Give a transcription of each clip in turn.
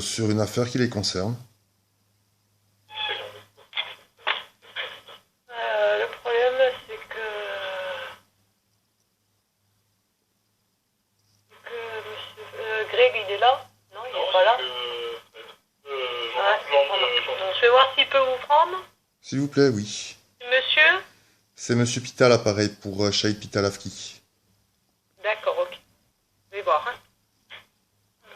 sur une affaire qui les concerne. Le problème, c'est que monsieur Greg, il est là? Non, il n'est pas là. Ah, je vais voir s'il peut vous prendre. S'il vous plaît, oui. Monsieur? C'est Monsieur Pita l'appareil pour Shahid Pita Lavki. D'accord, ok. Je vais voir, hein. Nous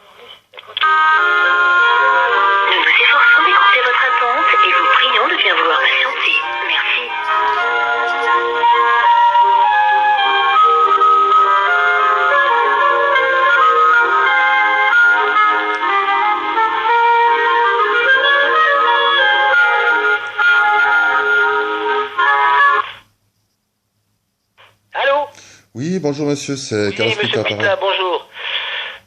nous efforçons d'écouter votre attente et vous prions de bien vouloir patienter. Merci. Allô? Oui, bonjour monsieur, c'est Oui, Carlos Pita monsieur Pita, l'appareil. bonjour.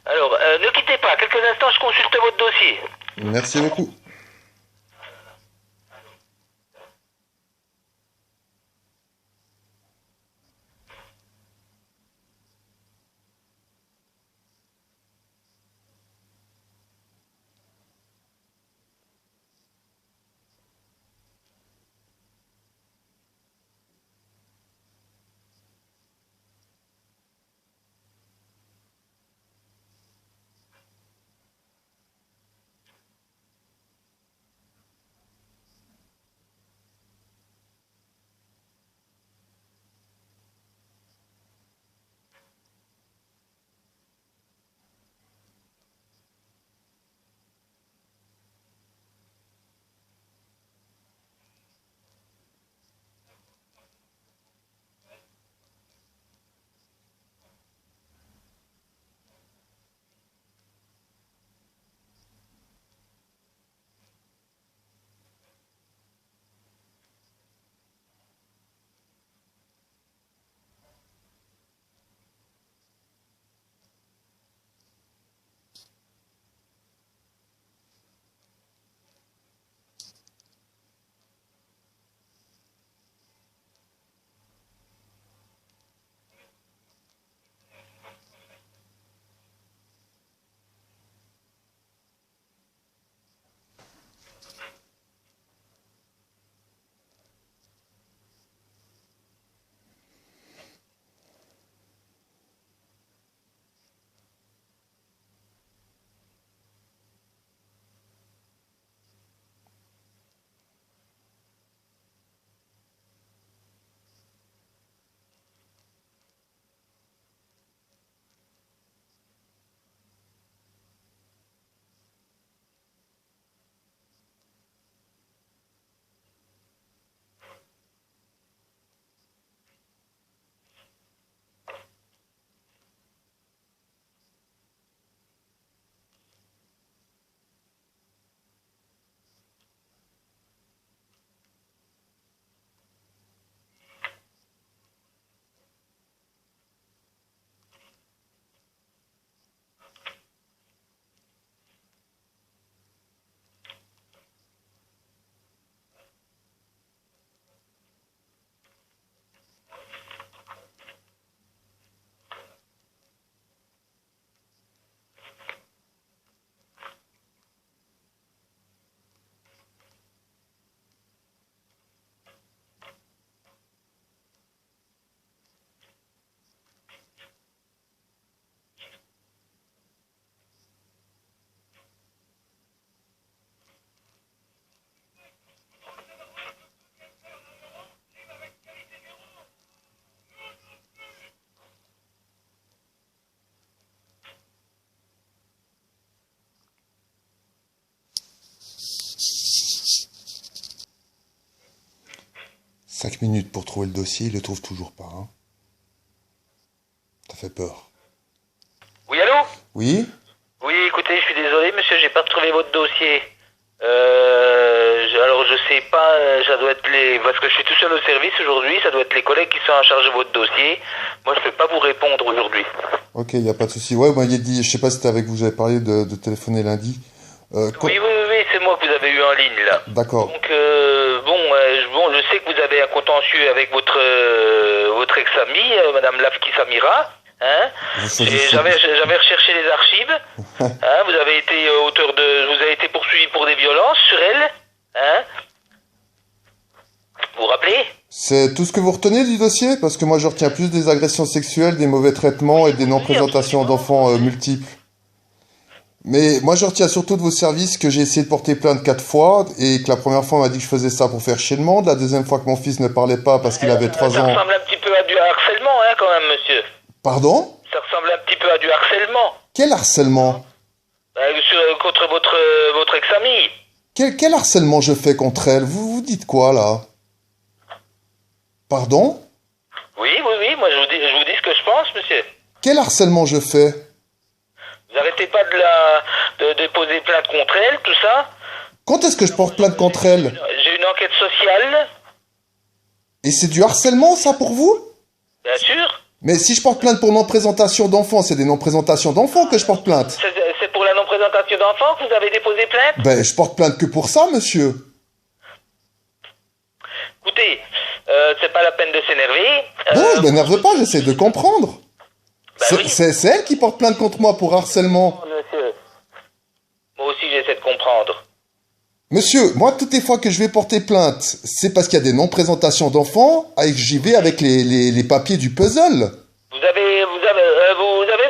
Alors, ne quittez pas, quelques instants, je consulte votre dossier. Merci beaucoup. Cinq minutes pour trouver le dossier, il le trouve toujours pas, hein. Ça fait peur. Oui, allô? Oui? Oui, écoutez, je suis désolé, monsieur, j'ai pas retrouvé votre dossier. Alors, je sais pas, ça doit être parce que je suis tout seul au service aujourd'hui, ça doit être les collègues qui sont en charge de votre dossier. Moi, je peux pas vous répondre aujourd'hui. Ok, il n'y a pas de souci. Ouais, vous m'aviez dit, je sais pas si c'était avec vous, j'avais parlé de téléphoner lundi. Oui, c'est moi que vous avez eu en ligne, là. D'accord. Donc, bon, je sais que vous avez un contentieux avec votre ex-amie, Madame Lavki Samira, Hein? Vous choisissez. J'avais recherché les archives. Hein? Vous avez été vous avez été poursuivi pour des violences sur elle. Hein? Vous vous rappelez? C'est tout ce que vous retenez du dossier? Parce que moi, je retiens plus des agressions sexuelles, des mauvais traitements et des non-présentations d'enfants multiples. Mais moi, je retiens surtout de vos services que j'ai essayé de porter plainte 4 fois et que la première fois, on m'a dit que je faisais ça pour faire chier le monde. La deuxième fois, que mon fils ne parlait pas parce qu'il avait 3 ans. Ça ressemble un petit peu à du harcèlement, hein, quand même, monsieur. Pardon? Ça ressemble un petit peu à du harcèlement. Quel harcèlement? Contre votre ex-amie. Quel harcèlement je fais contre elle? Vous dites quoi, là? Pardon? Oui, moi je vous dis ce que je pense, monsieur. Quel harcèlement je fais? Vous arrêtez pas de déposer plainte contre elle, tout ça? Quand est-ce que je porte plainte contre elle? J'ai une enquête sociale. Et c'est du harcèlement, ça, pour vous? Bien sûr. Mais si je porte plainte pour non-présentation d'enfants, c'est des non-présentations d'enfants que je porte plainte. C'est pour la non-présentation d'enfants que vous avez déposé plainte? Ben, je porte plainte que pour ça, monsieur. Écoutez, c'est pas la peine de s'énerver. Non, je m'énerve pas, j'essaie de comprendre. Bah oui. C'est elle qui porte plainte contre moi pour harcèlement. Monsieur, moi aussi j'essaie de comprendre. Monsieur, moi, toutes les fois que je vais porter plainte, c'est parce qu'il y a des non-présentations d'enfants et que j'y vais avec les papiers du puzzle. Vous avez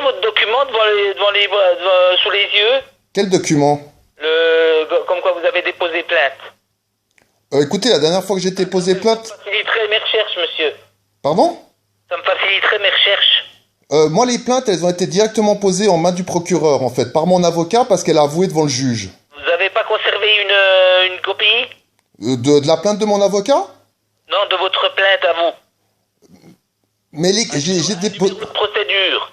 votre document sous les yeux? Quel document? Comme quoi vous avez déposé plainte. Écoutez, la dernière fois que j'ai déposé plainte... Ça me faciliterait mes recherches, monsieur. Pardon? Ça me faciliterait mes recherches. Moi, les plaintes, elles ont été directement posées en main du procureur, en fait, par mon avocat, parce qu'elle a avoué devant le juge. Vous avez pas conservé une copie? De la plainte de mon avocat? Non, de votre plainte à vous. Mais j'ai déposé... Votre procédure.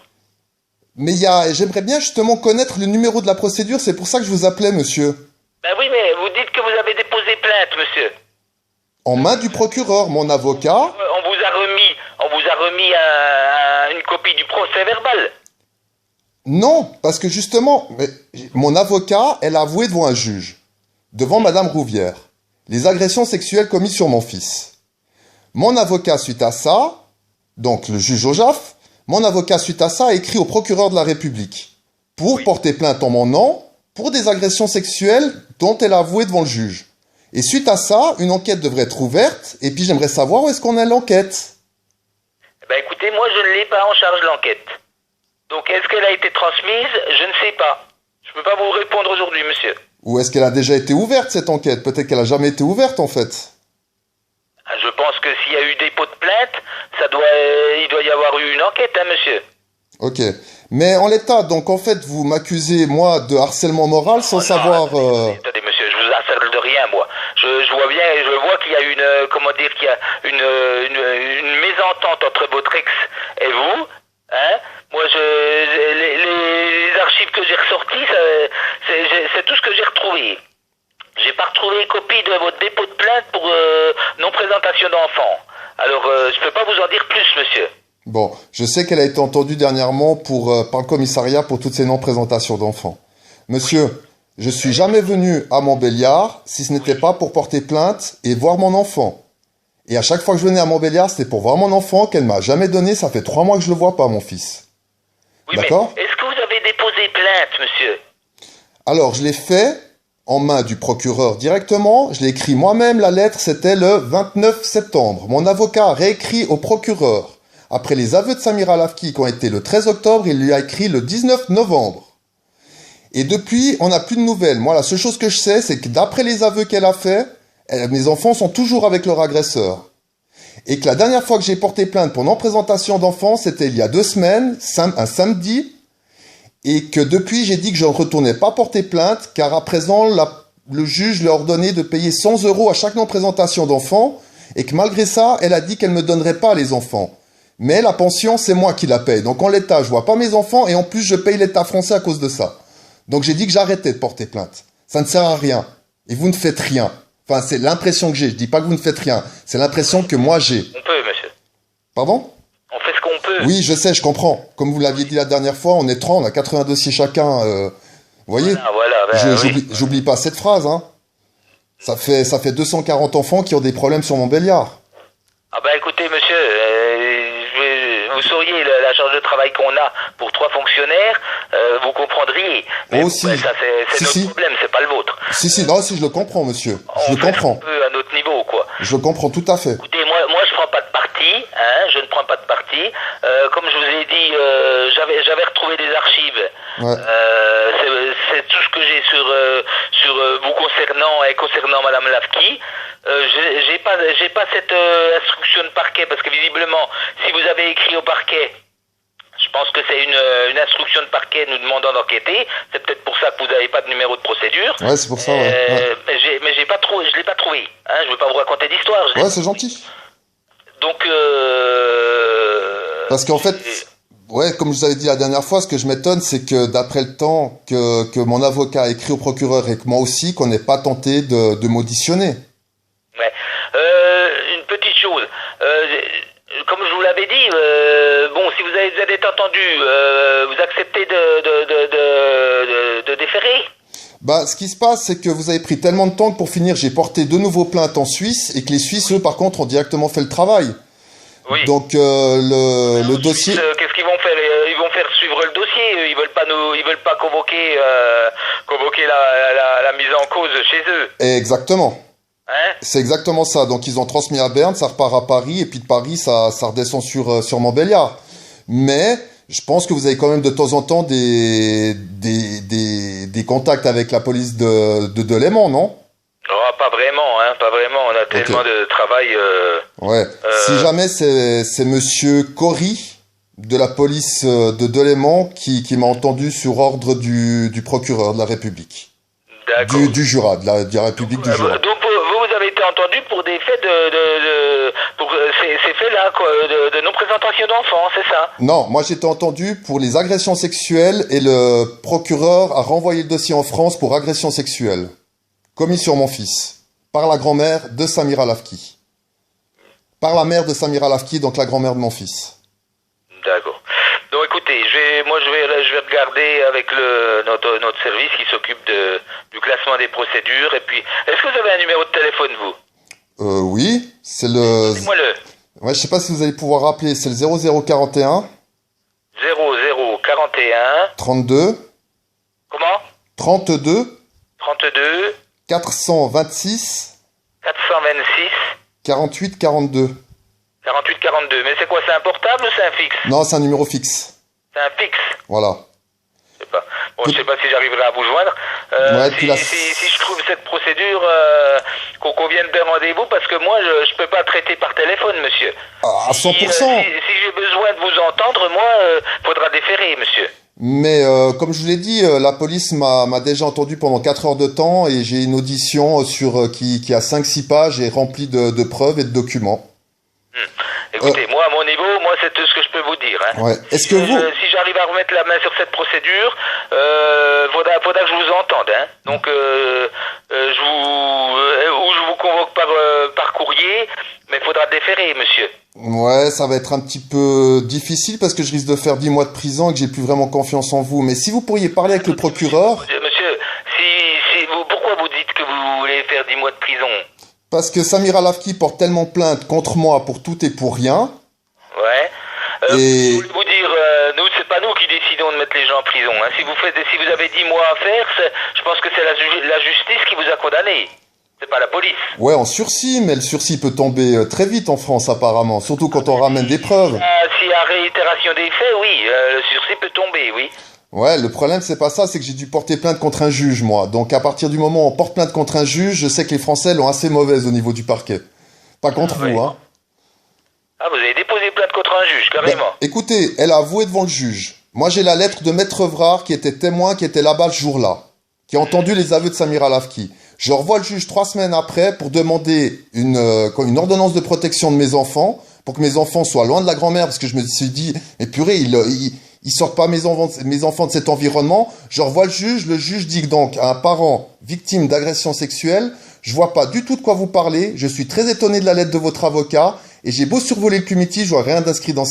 Mais j'aimerais bien justement connaître le numéro de la procédure, c'est pour ça que je vous appelais, monsieur. Ben oui, mais vous dites que vous avez déposé plainte, monsieur. En main du procureur, mon avocat... On vous a remis une copie du procès verbal. Non, parce que justement, mon avocat, elle a avoué devant un juge, devant Madame Rouvière, les agressions sexuelles commises sur mon fils. Mon avocat, suite à ça, donc le juge Ojaf, mon avocat, suite à ça, a écrit au procureur de la République pour porter plainte en mon nom pour des agressions sexuelles dont elle a avoué devant le juge. Et suite à ça, une enquête devrait être ouverte, et puis j'aimerais savoir où est-ce qu'on a l'enquête. Ben écoutez, moi je ne l'ai pas en charge l'enquête. Donc est-ce qu'elle a été transmise? Je ne sais pas. Je ne peux pas vous répondre aujourd'hui, monsieur. Ou est-ce qu'elle a déjà été ouverte, cette enquête? Peut-être qu'elle a jamais été ouverte, en fait. Je pense que s'il y a eu dépôt de plainte, il doit y avoir eu une enquête, hein, monsieur. Ok. Mais en l'état, donc en fait, vous m'accusez, moi, de harcèlement moral sans savoir... Attendez, monsieur, je vous harcèle de rien, moi. Je vois qu'il y a une mésentente entre votre ex et vous, hein. Moi, les archives que j'ai ressorties, c'est tout ce que j'ai retrouvé. J'ai pas retrouvé copie de votre dépôt de plainte pour non-présentation d'enfants. Alors, je peux pas vous en dire plus, monsieur. Bon, je sais qu'elle a été entendue dernièrement par le commissariat pour toutes ces non-présentations d'enfants. Monsieur, je suis jamais venu à Montbéliard si ce n'était pas pour porter plainte et voir mon enfant. Et à chaque fois que je venais à Montbéliard, c'était pour voir mon enfant qu'elle m'a jamais donné. Ça fait 3 mois que je le vois pas, mon fils. Oui, d'accord? Mais est-ce que vous avez déposé plainte, monsieur? Alors, je l'ai fait en main du procureur directement. Je l'ai écrit moi-même, la lettre, c'était le 29 septembre. Mon avocat a réécrit au procureur. Après les aveux de Samira Lafki qui ont été le 13 octobre, il lui a écrit le 19 novembre. Et depuis, on n'a plus de nouvelles. Moi, la seule chose que je sais, c'est que d'après les aveux qu'elle a fait, mes enfants sont toujours avec leur agresseur. Et que la dernière fois que j'ai porté plainte pour non-présentation d'enfants, c'était il y a 2 semaines, un samedi, et que depuis, j'ai dit que je ne retournais pas porter plainte, car à présent, le juge leur ordonné de payer 100 € à chaque non-présentation d'enfants, et que malgré ça, elle a dit qu'elle ne me donnerait pas les enfants. Mais la pension, c'est moi qui la paye. Donc en l'état, je vois pas mes enfants, et en plus, je paye l'État français à cause de ça. Donc j'ai dit que j'arrêtais de porter plainte. Ça ne sert à rien. Et vous ne faites rien. Enfin, c'est l'impression que j'ai. Je dis pas que vous ne faites rien. C'est l'impression que moi j'ai. On peut, monsieur. Pardon? On fait ce qu'on peut. Oui, je sais, je comprends. Comme vous l'aviez dit la dernière fois, on est 30, on a 80 dossiers chacun. Vous voyez? Voilà, J'oublie pas cette phrase, hein. Ça fait 240 enfants qui ont des problèmes sur Montbéliard. Ah bah écoutez, monsieur, vous vous sauriez la charge de travail qu'on a pour 3 fonctionnaires, vous comprendriez. Mais aussi. ça, c'est notre problème, c'est pas le vôtre. Si, non, si, je le comprends, monsieur. Je le comprends. Un peu à notre niveau, quoi. Je le comprends tout à fait. Écoutez, moi, je prends pas de parti, hein, je ne prends pas de parti. Comme je vous ai dit, j'avais retrouvé des archives. Ouais. C'est tout ce que j'ai sur vous concernant et concernant Madame Lavki. J'ai pas cette instruction de parquet parce que visiblement, si vous avez écrit au parquet, je pense que c'est une instruction de parquet nous demandant d'enquêter. C'est peut-être pour ça que vous n'avez pas de numéro de procédure. Ouais, c'est pour ça, ouais. Mais j'ai pas trop, je l'ai pas trouvé. Hein, je veux pas vous raconter d'histoire. Ouais, c'est gentil. Donc. Parce qu'en fait, ouais, comme je vous avais dit la dernière fois, ce que je m'étonne, c'est que d'après le temps que mon avocat a écrit au procureur et que moi aussi, qu'on n'ait pas tenté de m'auditionner. Ouais. Une petite chose. Comme je vous l'avais dit, bon, si vous avez été entendu, vous acceptez de déférer? Bah, ce qui se passe, c'est que vous avez pris tellement de temps que pour finir, j'ai porté de nouveaux plaintes en Suisse et que les Suisses, eux, par contre, ont directement fait le travail. Oui. Donc, le dossier... Qu'est-ce qu'ils vont faire? Ils vont faire suivre le dossier. Ils veulent pas convoquer la mise en cause chez eux. Exactement. Hein? C'est exactement ça. Donc, ils ont transmis à Berne, ça repart à Paris, et puis de Paris, ça redescend sur Montbéliard. Mais, je pense que vous avez quand même de temps en temps des contacts avec la police de Léman, non? Oh, pas vraiment, hein, pas vraiment. On a tellement de travail. Ouais. Si jamais c'est monsieur Cory de la police de Delémont qui m'a entendu sur ordre du procureur de la République. D'accord. Du Jura, de la République du Jura. Donc vous avez été entendu pour des faits pour ces faits-là, quoi, de non-présentation d'enfants, c'est ça? Non, moi j'ai été entendu pour les agressions sexuelles et le procureur a renvoyé le dossier en France pour agression sexuelle commis sur mon fils par la grand-mère de Samira Lavki. Par la mère de Samira Lavki, donc la grand-mère de mon fils. D'accord. Donc écoutez, je vais regarder avec notre service qui s'occupe du classement des procédures. Et puis, est-ce que vous avez un numéro de téléphone, vous? Oui, c'est le... Dis-moi-le. Ouais, je sais pas si vous allez pouvoir rappeler, c'est le 0041... 0041... 32... Comment? 32... 32... 426... 426... 48 42. 48 42. Mais c'est quoi, c'est un portable ou c'est un fixe? Non, c'est un numéro fixe. C'est un fixe? Voilà. Je sais pas. Bon, je sais pas si j'arriverai à vous joindre. Ouais, si je trouve cette procédure, qu'on convienne d'un rendez-vous, parce que moi, je peux pas traiter par téléphone, monsieur. À 100%. Si j'ai besoin de vous entendre, moi, faudra déférer, monsieur. Mais comme je vous l'ai dit, la police m'a déjà entendu pendant 4 heures de temps et j'ai une audition qui a 5-6 pages et remplie de preuves et de documents. Écoutez, moi, à mon niveau, c'est tout ce que je peux vous dire. Hein. Ouais. Est-ce que vous... Si j'arrive à remettre la main sur cette procédure, faudra que je vous entende. Hein. Donc, je vous convoque par courrier, mais il faudra déférer, monsieur. Ouais, ça va être un petit peu difficile parce que je risque de faire 10 mois de prison et que j'ai plus vraiment confiance en vous. Mais si vous pourriez parler avec le procureur... Monsieur, pourquoi vous dites que vous voulez faire 10 mois de prison? Parce que Samira Lavki porte tellement plainte contre moi pour tout et pour rien. Ouais. Et... Je voulais vous dire, nous, c'est pas nous qui décidons de mettre les gens en prison. Hein. Si vous avez 10 mois à faire, je pense que c'est la justice qui vous a condamné. C'est pas la police. Ouais, en sursis, mais le sursis peut tomber très vite en France, apparemment. Surtout quand on ramène des preuves. S'il y a réitération des faits, oui, le sursis peut tomber, oui. Ouais, le problème, c'est pas ça, c'est que j'ai dû porter plainte contre un juge, moi. Donc, à partir du moment où on porte plainte contre un juge, je sais que les Français l'ont assez mauvaise au niveau du parquet. Pas contre vous, hein. Ah, vous avez déposé plainte contre un juge, carrément. Ben, écoutez, elle a avoué devant le juge. Moi, j'ai la lettre de Maître Vrard, qui était témoin, qui était là-bas ce jour-là, qui a entendu les aveux de Samira Lavki. Je revois le juge 3 semaines après pour demander une ordonnance de protection de mes enfants, pour que mes enfants soient loin de la grand-mère, parce que je me suis dit, mais purée, ils sortent pas mes enfants de cet environnement. Je revois le juge dit donc à un parent victime d'agression sexuelle, je vois pas du tout de quoi vous parlez, je suis très étonné de la lettre de votre avocat, et j'ai beau survoler le comité, je vois rien d'inscrit dans ce sens.